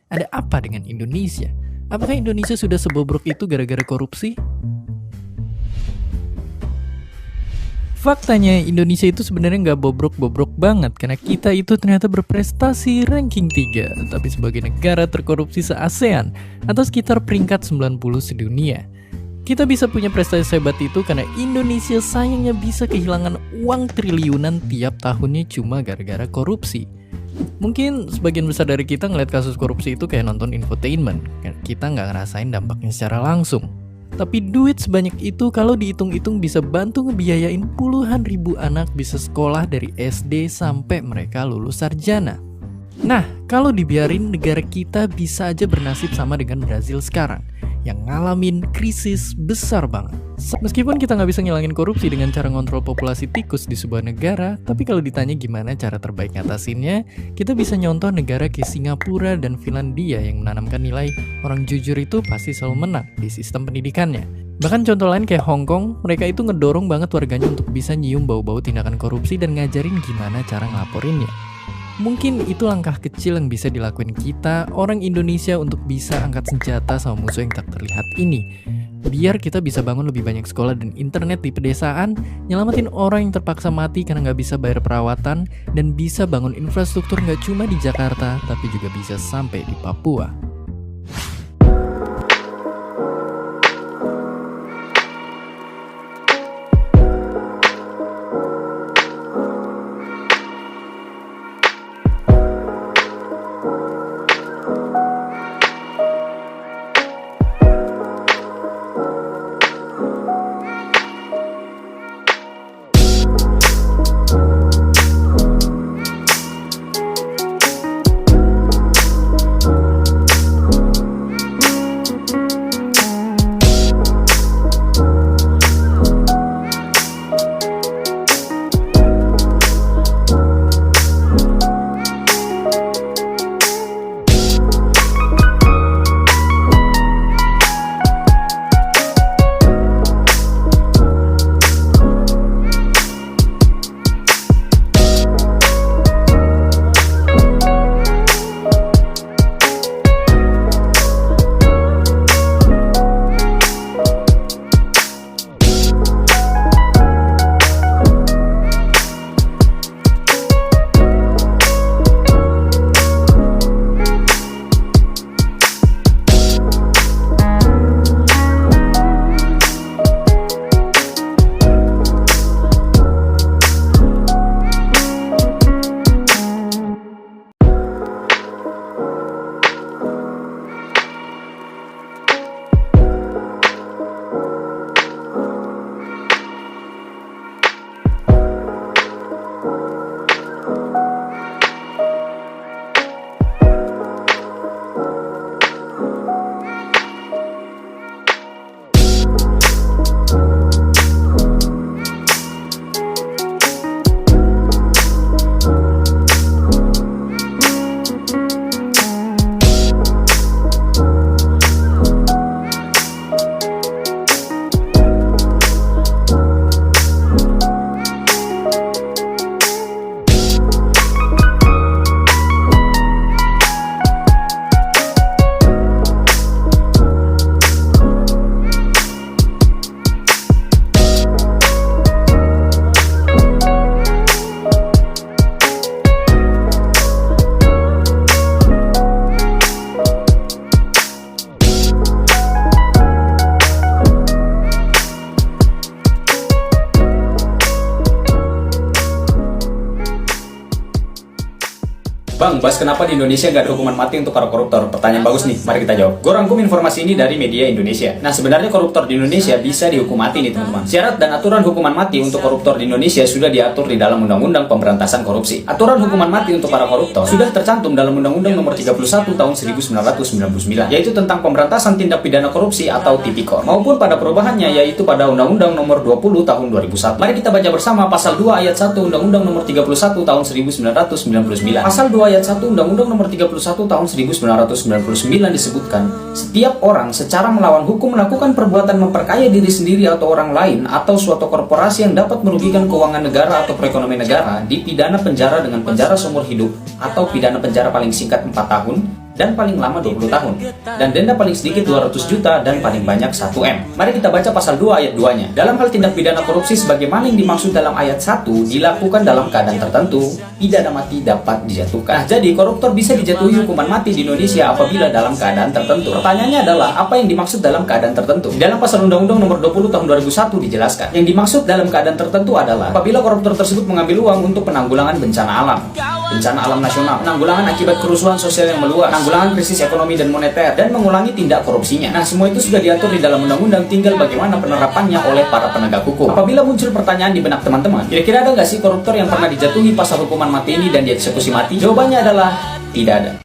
Ada apa dengan Indonesia? Apakah Indonesia sudah sebobrok itu gara-gara korupsi? Faktanya Indonesia itu sebenarnya nggak bobrok-bobrok banget karena kita itu ternyata berprestasi ranking 3 tapi sebagai negara terkorupsi se-ASEAN atau sekitar peringkat 90 sedunia. Kita bisa punya prestasi hebat itu karena Indonesia sayangnya bisa kehilangan uang triliunan tiap tahunnya cuma gara-gara korupsi. Mungkin sebagian besar dari kita ngeliat kasus korupsi itu kayak nonton infotainment, kita nggak ngerasain dampaknya secara langsung. Tapi duit sebanyak itu kalau dihitung-hitung bisa bantu ngebiayain puluhan ribu anak bisa sekolah dari SD sampai mereka lulus sarjana. Nah, kalau dibiarin negara kita bisa aja bernasib sama dengan Brazil sekarang yang ngalamin krisis besar banget. Meskipun kita nggak bisa ngilangin korupsi dengan cara ngontrol populasi tikus di sebuah negara, tapi kalau ditanya gimana cara terbaik ngatasinnya, kita bisa nyontoh negara kayak Singapura dan Finlandia yang menanamkan nilai orang jujur itu pasti selalu menang di sistem pendidikannya. Bahkan contoh lain kayak Hong Kong, mereka itu ngedorong banget warganya untuk bisa nyium bau-bau tindakan korupsi dan ngajarin gimana cara ngelaporinnya. Mungkin itu langkah kecil yang bisa dilakuin kita, orang Indonesia, untuk bisa angkat senjata sama musuh yang tak terlihat ini. Biar kita bisa bangun lebih banyak sekolah dan internet di pedesaan, nyelamatin orang yang terpaksa mati karena nggak bisa bayar perawatan, dan bisa bangun infrastruktur nggak cuma di Jakarta, tapi juga bisa sampai di Papua. Bang, bahas kenapa di Indonesia nggak ada hukuman mati untuk para koruptor? Pertanyaan bagus nih, mari kita jawab. Gue rangkum informasi ini dari media Indonesia. Nah, sebenarnya koruptor di Indonesia bisa dihukum mati nih teman-teman. Syarat dan aturan hukuman mati untuk koruptor di Indonesia sudah diatur di dalam Undang-Undang Pemberantasan Korupsi. Aturan hukuman mati untuk para koruptor sudah tercantum dalam Undang-Undang Nomor 31 Tahun 1999, yaitu tentang pemberantasan tindak pidana korupsi atau Tipikor, maupun pada perubahannya yaitu pada Undang-Undang Nomor 20 Tahun 2001. Mari kita baca bersama pasal 2 ayat 1 Undang-Undang Nomor 31 Tahun 1999. Pasal 2 ayat 1 Undang-Undang Nomor 31 Tahun 1999 disebutkan, setiap orang secara melawan hukum melakukan perbuatan memperkaya diri sendiri atau orang lain atau suatu korporasi yang dapat merugikan keuangan negara atau perekonomian negara dipidana penjara dengan penjara seumur hidup atau pidana penjara paling singkat 4 tahun dan paling lama 20 tahun. Dan denda paling sedikit 200 juta dan paling banyak 1 M. Mari kita baca pasal 2 ayat 2-nya. Dalam hal tindak pidana korupsi sebagaimana yang dimaksud dalam ayat 1 dilakukan dalam keadaan tertentu, pidana mati dapat dijatuhkan. Nah, jadi koruptor bisa dijatuhi hukuman mati di Indonesia apabila dalam keadaan tertentu. Pertanyaannya adalah, apa yang dimaksud dalam keadaan tertentu? Di dalam pasal Undang-Undang Nomor 20 Tahun 2001 dijelaskan. Yang dimaksud dalam keadaan tertentu adalah apabila koruptor tersebut mengambil uang untuk penanggulangan bencana alam nasional, penanggulangan akibat kerusuhan sosial yang meluas, penanggulangan krisis ekonomi dan moneter, dan mengulangi tindak korupsinya. Nah, semua itu sudah diatur di dalam undang-undang, tinggal bagaimana penerapannya oleh para penegak hukum. Apabila muncul pertanyaan di benak teman-teman, kira-kira ada nggak sih koruptor yang pernah dijatuhi pasal hukuman mati ini dan dieksekusi mati? Jawabannya adalah tidak ada.